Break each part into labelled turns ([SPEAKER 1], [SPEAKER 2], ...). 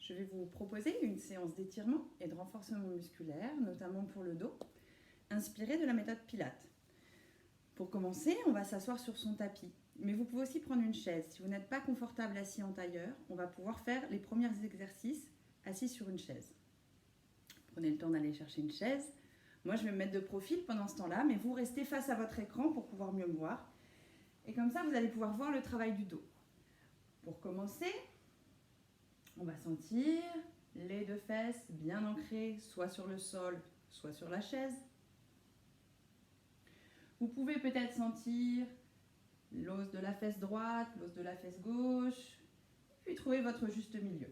[SPEAKER 1] je vais vous proposer une séance d'étirement et de renforcement musculaire, notamment pour le dos, inspirée de la méthode Pilates. Pour commencer, on va s'asseoir sur son tapis, mais vous pouvez aussi prendre une chaise. Si vous n'êtes pas confortable assis en tailleur, on va pouvoir faire les premiers exercices assis sur une chaise. Prenez le temps d'aller chercher une chaise. Moi, je vais me mettre de profil pendant ce temps-là, mais vous restez face à votre écran pour pouvoir mieux me voir. Et comme ça, vous allez pouvoir voir le travail du dos. Pour commencer, on va sentir les deux fesses bien ancrées, soit sur le sol, soit sur la chaise. Vous pouvez peut-être sentir l'os de la fesse droite, l'os de la fesse gauche, puis trouver votre juste milieu.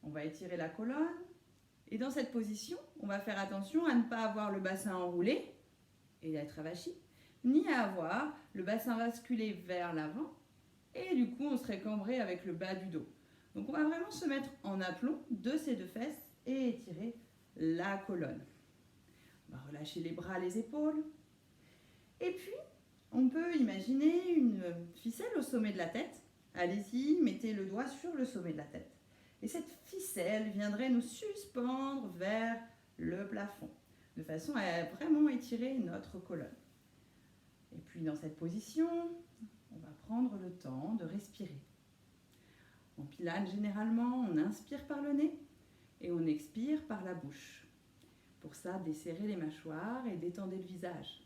[SPEAKER 1] On va étirer la colonne. Et dans cette position, on va faire attention à ne pas avoir le bassin enroulé et être avachi, ni à avoir le bassin basculé vers l'avant et du coup on serait cambré avec le bas du dos. Donc on va vraiment se mettre en aplomb de ces deux fesses et étirer la colonne. On va relâcher les bras, les épaules. Et puis, on peut imaginer une ficelle au sommet de la tête. Allez-y, mettez le doigt sur le sommet de la tête. Et cette ficelle viendrait nous suspendre vers le plafond, de façon à vraiment étirer notre colonne. Et puis dans cette position, on va prendre le temps de respirer. En Pilates, généralement, on inspire par le nez et on expire par la bouche. Pour ça, desserrez les mâchoires et détendez le visage.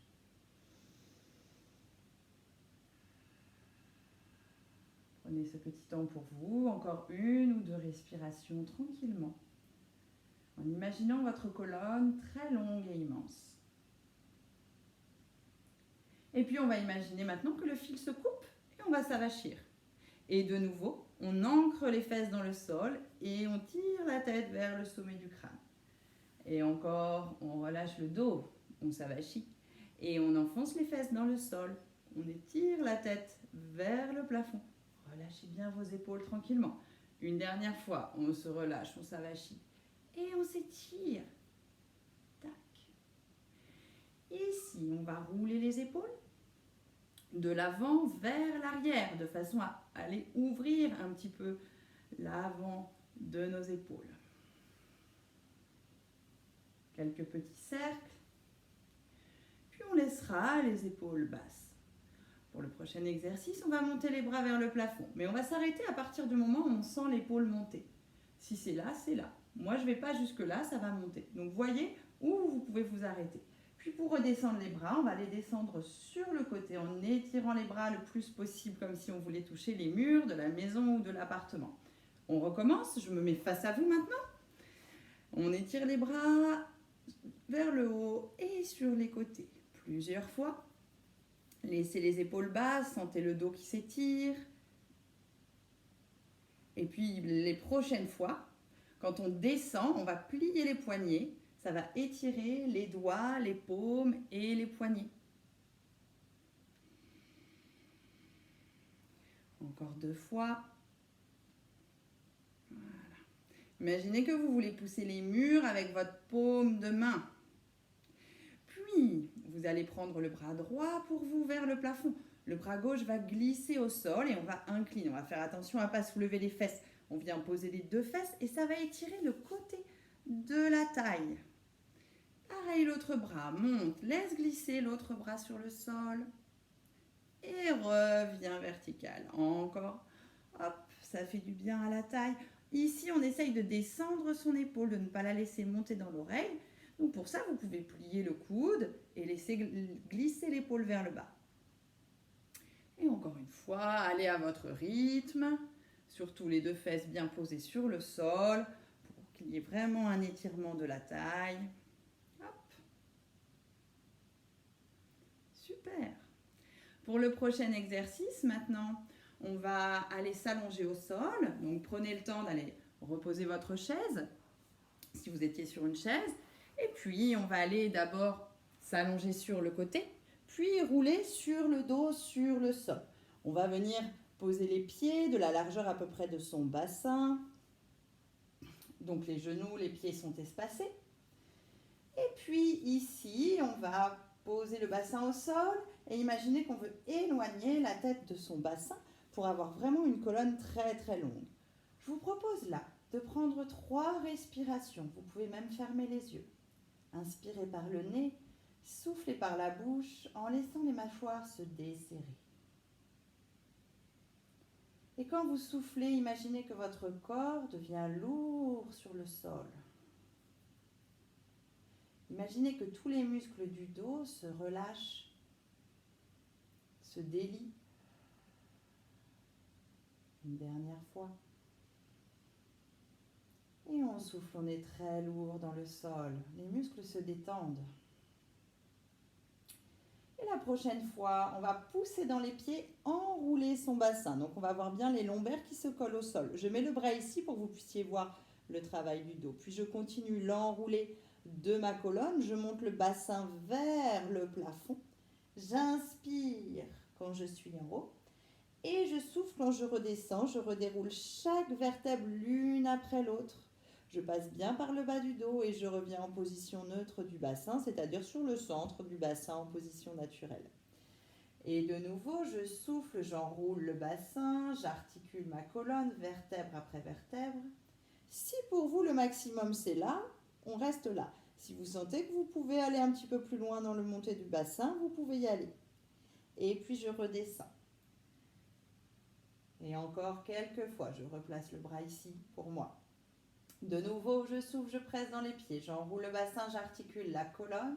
[SPEAKER 1] Prenez ce petit temps pour vous, encore une ou deux respirations tranquillement, en imaginant votre colonne très longue et immense. Et puis on va imaginer maintenant que le fil se coupe et on va s'avachir. Et de nouveau, on ancre les fesses dans le sol et on tire la tête vers le sommet du crâne. Et encore, on relâche le dos, on s'avachit. Et on enfonce les fesses dans le sol, on étire la tête vers le plafond. Relâchez bien vos épaules tranquillement. Une dernière fois, on se relâche, on s'avachit. Et on s'étire. Tac. Ici, on va rouler les épaules de l'avant vers l'arrière, de façon à aller ouvrir un petit peu l'avant de nos épaules. Quelques petits cercles. Puis on laissera les épaules basses. Pour le prochain exercice, on va monter les bras vers le plafond. Mais on va s'arrêter à partir du moment où on sent l'épaule monter. Si c'est là, c'est là. Moi, je ne vais pas jusque là, ça va monter. Donc, voyez où vous pouvez vous arrêter. Puis, pour redescendre les bras, on va les descendre sur le côté en étirant les bras le plus possible, comme si on voulait toucher les murs de la maison ou de l'appartement. On recommence. Je me mets face à vous maintenant. On étire les bras vers le haut et sur les côtés. Plusieurs fois. Laissez les épaules basses, sentez le dos qui s'étire. Et puis les prochaines fois, quand on descend, on va plier les poignets. Ça va étirer les doigts, les paumes et les poignets. Encore 2 fois. Voilà. Imaginez que vous voulez pousser les murs avec votre paume de main. Puis, vous allez prendre le bras droit pour vous vers le plafond. Le bras gauche va glisser au sol et on va incliner. On va faire attention à ne pas soulever les fesses. On vient poser les deux fesses et ça va étirer le côté de la taille. Pareil, l'autre bras monte, laisse glisser l'autre bras sur le sol et revient vertical. Encore, hop, ça fait du bien à la taille. Ici, on essaye de descendre son épaule, de ne pas la laisser monter dans l'oreille. Donc pour ça, vous pouvez plier le coude et laisser glisser l'épaule vers le bas. Et encore une fois, allez à votre rythme, surtout les deux fesses bien posées sur le sol, pour qu'il y ait vraiment un étirement de la taille. Hop. Super. Pour le prochain exercice, maintenant, on va aller s'allonger au sol. Donc prenez le temps d'aller reposer votre chaise, si vous étiez sur une chaise. Et puis, on va aller d'abord s'allonger sur le côté, puis rouler sur le dos, sur le sol. On va venir poser les pieds de la largeur à peu près de son bassin. Donc, les genoux, les pieds sont espacés. Et puis, ici, on va poser le bassin au sol et imaginer qu'on veut éloigner la tête de son bassin pour avoir vraiment une colonne très, très longue. Je vous propose propose là de prendre 3 respirations. Vous pouvez même fermer les yeux. Inspirez par le nez, soufflez par la bouche en laissant les mâchoires se desserrer. Et quand vous soufflez, imaginez que votre corps devient lourd sur le sol. Imaginez que tous les muscles du dos se relâchent, se délient. Une dernière fois. Et on souffle, on est très lourd dans le sol. Les muscles se détendent. Et la prochaine fois, on va pousser dans les pieds, enrouler son bassin. Donc on va voir bien les lombaires qui se collent au sol. Je mets le bras ici pour que vous puissiez voir le travail du dos. Puis je continue l'enroulé de ma colonne. Je monte le bassin vers le plafond. J'inspire quand je suis en haut. Et je souffle quand je redescends. Je redéroule chaque vertèbre l'une après l'autre. Je passe bien par le bas du dos et je reviens en position neutre du bassin, c'est-à-dire sur le centre du bassin en position naturelle. Et de nouveau, je souffle, j'enroule le bassin, j'articule ma colonne, vertèbre après vertèbre. Si pour vous le maximum c'est là, on reste là. Si vous sentez que vous pouvez aller un petit peu plus loin dans le montée du bassin, vous pouvez y aller. Et puis je redescends. Et encore quelques fois, je replace le bras ici pour moi. De nouveau, je souffle, je presse dans les pieds, j'enroule le bassin, j'articule la colonne.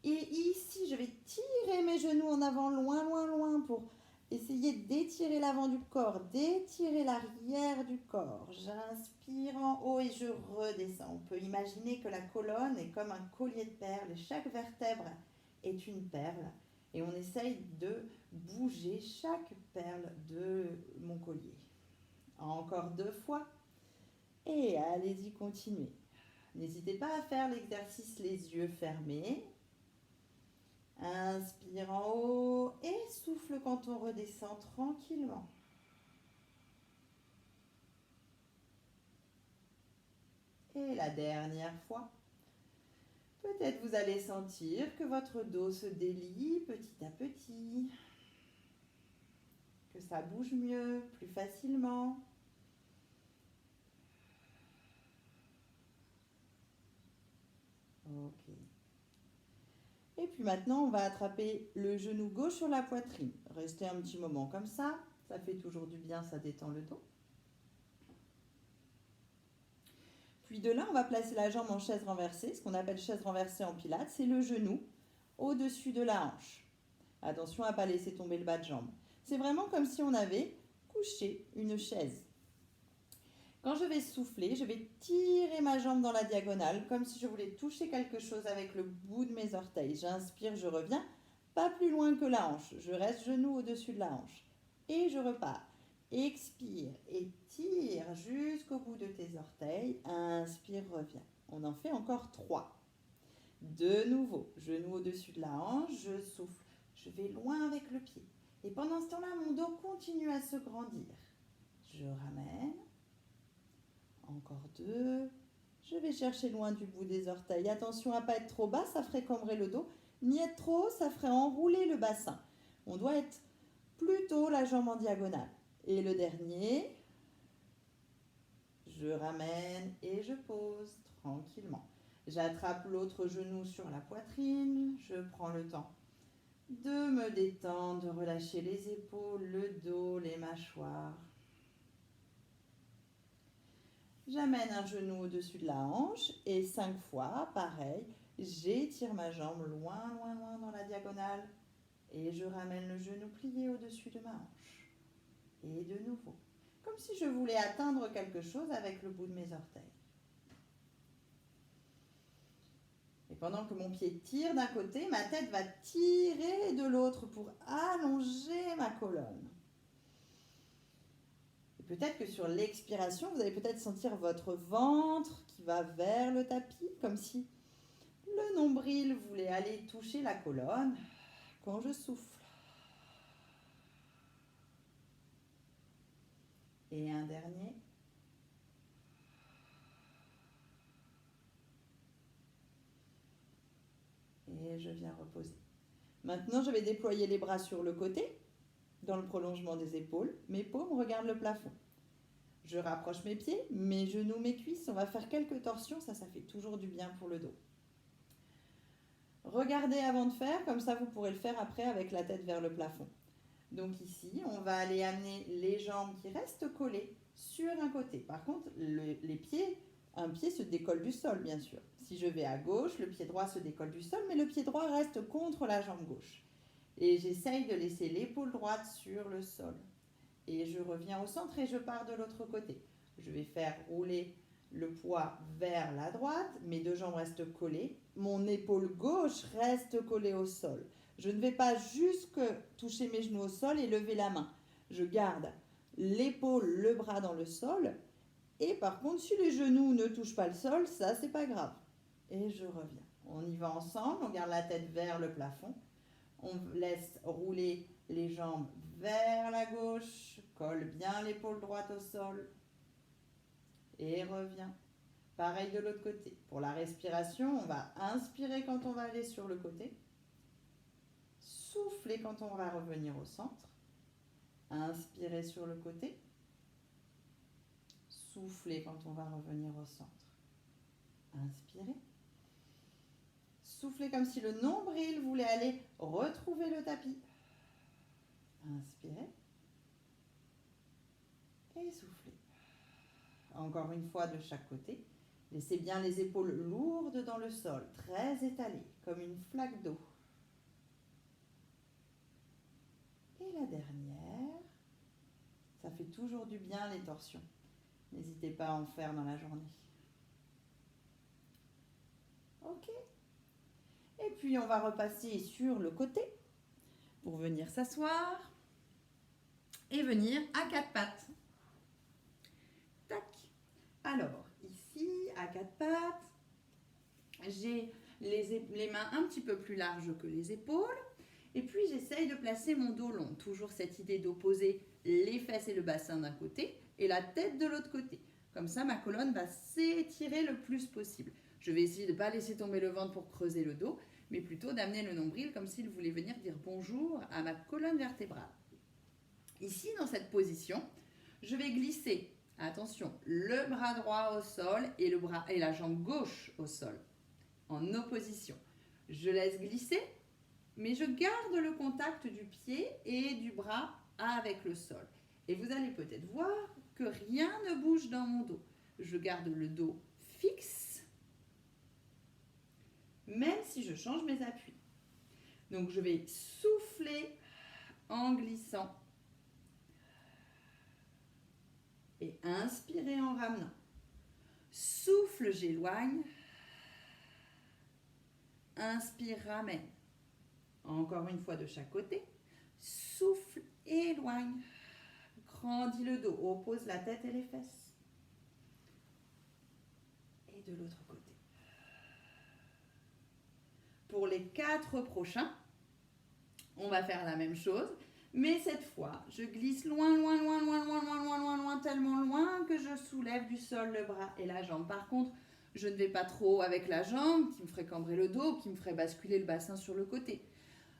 [SPEAKER 1] Et ici, je vais tirer mes genoux en avant, loin, loin, loin, pour essayer d'étirer l'avant du corps, d'étirer l'arrière du corps. J'inspire en haut et je redescends. On peut imaginer que la colonne est comme un collier de perles et chaque vertèbre est une perle. Et on essaye de bouger chaque perle de mon collier. Encore 2 fois. Et allez-y, continuez. N'hésitez pas à faire l'exercice les yeux fermés. Inspire en haut et souffle quand on redescend tranquillement. Et la dernière fois. Peut-être vous allez sentir que votre dos se délie petit à petit. Que ça bouge mieux, plus facilement. Ok. Et puis maintenant, on va attraper le genou gauche sur la poitrine. Restez un petit moment comme ça. Ça fait toujours du bien, ça détend le dos. Puis de là, on va placer la jambe en chaise renversée. Ce qu'on appelle chaise renversée en pilates, c'est le genou au-dessus de la hanche. Attention à ne pas laisser tomber le bas de jambe. C'est vraiment comme si on avait couché une chaise. Quand je vais souffler, je vais tirer ma jambe dans la diagonale, comme si je voulais toucher quelque chose avec le bout de mes orteils. J'inspire, je reviens, pas plus loin que la hanche. Je reste genou au-dessus de la hanche. Et je repars. Expire et tire jusqu'au bout de tes orteils. Inspire, reviens. On en fait encore 3. De nouveau, genou au-dessus de la hanche, je souffle. Je vais loin avec le pied. Et pendant ce temps-là, mon dos continue à se grandir. Je ramène. Encore 2. Je vais chercher loin du bout des orteils. Attention à ne pas être trop bas, ça ferait cambrer le dos. Ni être trop haut, ça ferait enrouler le bassin. On doit être plutôt la jambe en diagonale. Et le dernier, je ramène et je pose tranquillement. J'attrape l'autre genou sur la poitrine. Je prends le temps de me détendre, de relâcher les épaules, le dos, les mâchoires. J'amène un genou au-dessus de la hanche et 5 fois, pareil, j'étire ma jambe loin, loin, loin dans la diagonale et je ramène le genou plié au-dessus de ma hanche. Et de nouveau, comme si je voulais atteindre quelque chose avec le bout de mes orteils. Et pendant que mon pied tire d'un côté, ma tête va tirer de l'autre pour allonger ma colonne. Peut-être que sur l'expiration, vous allez peut-être sentir votre ventre qui va vers le tapis, comme si le nombril voulait aller toucher la colonne quand je souffle. Et un dernier. Et je viens reposer. Maintenant, je vais déployer les bras sur le côté, dans le prolongement des épaules. Mes paumes regardent le plafond. Je rapproche mes pieds, mes genoux, mes cuisses. On va faire quelques torsions, ça fait toujours du bien pour le dos. Regardez avant de faire, comme ça vous pourrez le faire après avec la tête vers le plafond. Donc ici, on va aller amener les jambes qui restent collées sur un côté. Par contre, les pieds, un pied se décolle du sol, bien sûr. Si je vais à gauche, le pied droit se décolle du sol, mais le pied droit reste contre la jambe gauche. Et j'essaye de laisser l'épaule droite sur le sol. Et je reviens au centre et je pars de l'autre côté. Je vais faire rouler le poids vers la droite, mes deux jambes restent collées, mon épaule gauche reste collée au sol. Je ne vais pas jusque toucher mes genoux au sol et lever la main. Je garde l'épaule, le bras dans le sol. Et par contre, si les genoux ne touchent pas le sol, ça, c'est pas grave. Et je reviens. On y va ensemble, on garde la tête vers le plafond. On laisse rouler les jambes vers la gauche, colle bien l'épaule droite au sol. Et revient. Pareil de l'autre côté. Pour la respiration, on va inspirer quand on va aller sur le côté. Souffler quand on va revenir au centre. Inspirer sur le côté. Souffler quand on va revenir au centre. Inspirer. Souffler comme si le nombril voulait aller retrouver le tapis. Inspirer. Et souffler. Encore une fois de chaque côté. Laissez bien les épaules lourdes dans le sol, très étalées, comme une flaque d'eau. Et la dernière, ça fait toujours du bien les torsions. N'hésitez pas à en faire dans la journée. Ok. Et puis on va repasser sur le côté pour venir s'asseoir et venir à quatre pattes. Tac. Alors, ici, à quatre pattes, j'ai les mains un petit peu plus larges que les épaules. Et puis, j'essaye de placer mon dos long. Toujours cette idée d'opposer les fesses et le bassin d'un côté et la tête de l'autre côté. Comme ça, ma colonne va s'étirer le plus possible. Je vais essayer de ne pas laisser tomber le ventre pour creuser le dos, mais plutôt d'amener le nombril comme s'il voulait venir dire bonjour à ma colonne vertébrale. Ici, dans cette position, je vais glisser, attention, le bras droit au sol et la jambe gauche au sol, en opposition. Je laisse glisser, mais je garde le contact du pied et du bras avec le sol. Et vous allez peut-être voir que rien ne bouge dans mon dos. Je garde le dos fixe, même si je change mes appuis. Donc je vais souffler en glissant et inspirer en ramenant. Souffle, j'éloigne. Inspire, ramène. Encore une fois de chaque côté. Souffle, éloigne. Grandis le dos, oppose la tête et les fesses. Et de l'autre côté. Pour les 4 prochains, on va faire la même chose. Mais cette fois, je glisse loin, tellement loin que je soulève du sol le bras et la jambe. Par contre, je ne vais pas trop avec la jambe qui me ferait cambrer le dos, qui me ferait basculer le bassin sur le côté.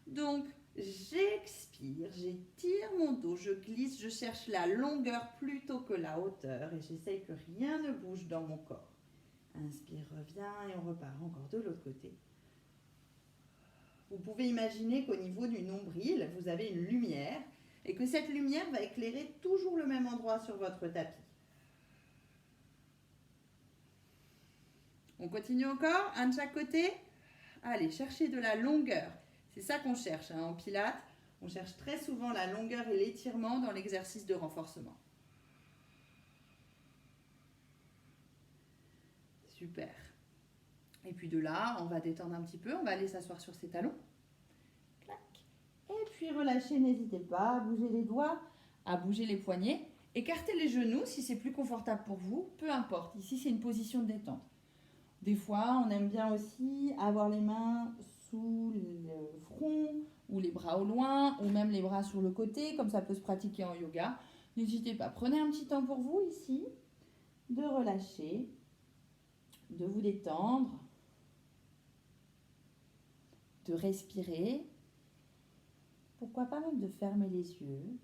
[SPEAKER 1] Donc, j'expire, j'étire mon dos, je glisse, je cherche la longueur plutôt que la hauteur et j'essaye que rien ne bouge dans mon corps. Inspire, reviens et on repart encore de l'autre côté. Vous pouvez imaginer qu'au niveau du nombril, vous avez une lumière et que cette lumière va éclairer toujours le même endroit sur votre tapis. On continue encore, un de chaque côté. Allez, cherchez de la longueur. C'est ça qu'on cherche en pilates. On cherche très souvent la longueur et l'étirement dans l'exercice de renforcement. Super. Et puis de là, on va détendre un petit peu. On va aller s'asseoir sur ses talons. Clac. Et puis relâchez, n'hésitez pas à bouger les doigts, à bouger les poignets. Écartez les genoux si c'est plus confortable pour vous. Peu importe. Ici, c'est une position de détente. Des fois, on aime bien aussi avoir les mains sous le front ou les bras au loin ou même les bras sur le côté, comme ça peut se pratiquer en yoga. N'hésitez pas, prenez un petit temps pour vous ici, de relâcher, de vous détendre, de respirer, pourquoi pas même de fermer les yeux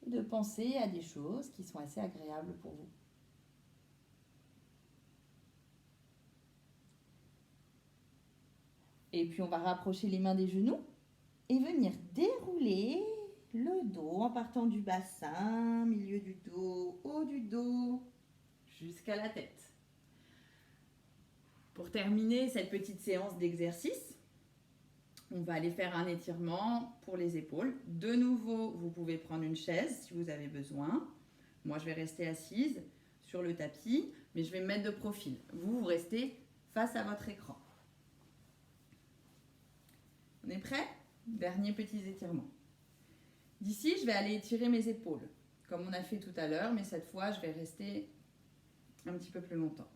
[SPEAKER 1] de penser à des choses qui sont assez agréables pour vous. Et puis on va rapprocher les mains des genoux et venir dérouler le dos en partant du bassin, milieu du dos, haut du dos, jusqu'à la tête. Pour terminer cette petite séance d'exercice, on va aller faire un étirement pour les épaules. De nouveau, vous pouvez prendre une chaise si vous avez besoin. Moi, je vais rester assise sur le tapis, mais je vais me mettre de profil. Vous restez face à votre écran. On est prêt? Dernier petit étirement. D'ici, je vais aller étirer mes épaules, comme on a fait tout à l'heure, mais cette fois, je vais rester un petit peu plus longtemps.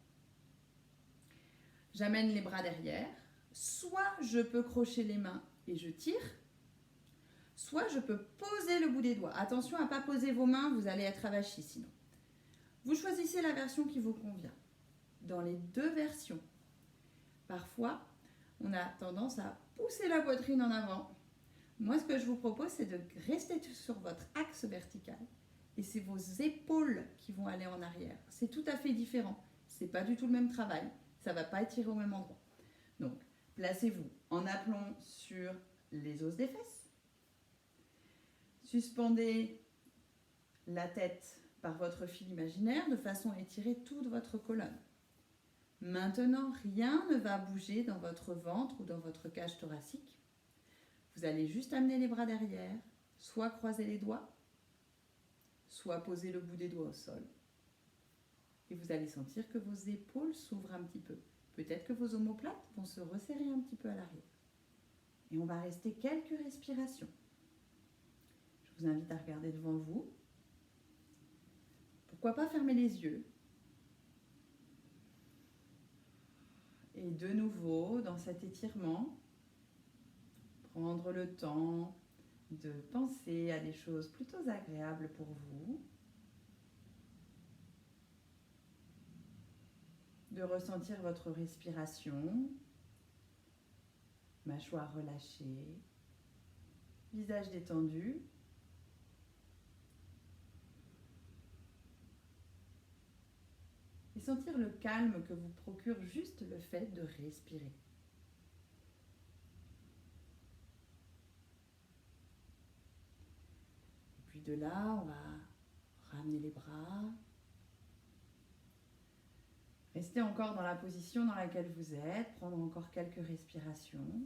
[SPEAKER 1] J'amène les bras derrière. Soit je peux crocher les mains et je tire, soit je peux poser le bout des doigts. Attention à ne pas poser vos mains, vous allez être avachi sinon. Vous choisissez la version qui vous convient. Dans les deux versions, parfois, on a tendance à pousser la poitrine en avant. Moi, ce que je vous propose, c'est de rester sur votre axe vertical. Et c'est vos épaules qui vont aller en arrière. C'est tout à fait différent. Ce n'est pas du tout le même travail. Ça ne va pas étirer au même endroit. Donc, placez-vous en aplomb sur les os des fesses. Suspendez la tête par votre fil imaginaire de façon à étirer toute votre colonne. Maintenant, rien ne va bouger dans votre ventre ou dans votre cage thoracique. Vous allez juste amener les bras derrière, soit croiser les doigts, soit poser le bout des doigts au sol. Et vous allez sentir que vos épaules s'ouvrent un petit peu. Peut-être que vos omoplates vont se resserrer un petit peu à l'arrière. Et on va rester quelques respirations. Je vous invite à regarder devant vous. Pourquoi pas fermer les yeux. Et de nouveau, dans cet étirement, prendre le temps de penser à des choses plutôt agréables pour vous. De ressentir votre respiration, mâchoire relâchée, visage détendu. Et sentir le calme que vous procure juste le fait de respirer. Et puis de là, on va ramener les bras. Restez encore dans la position dans laquelle vous êtes, prendre encore quelques respirations.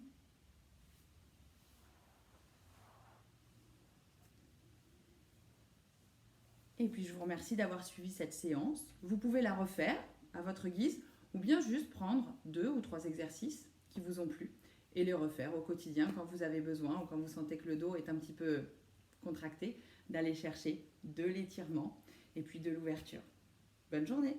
[SPEAKER 1] Et puis je vous remercie d'avoir suivi cette séance. Vous pouvez la refaire à votre guise ou bien juste prendre 2 ou 3 exercices qui vous ont plu et les refaire au quotidien quand vous avez besoin ou quand vous sentez que le dos est un petit peu contracté, d'aller chercher de l'étirement et puis de l'ouverture. Bonne journée!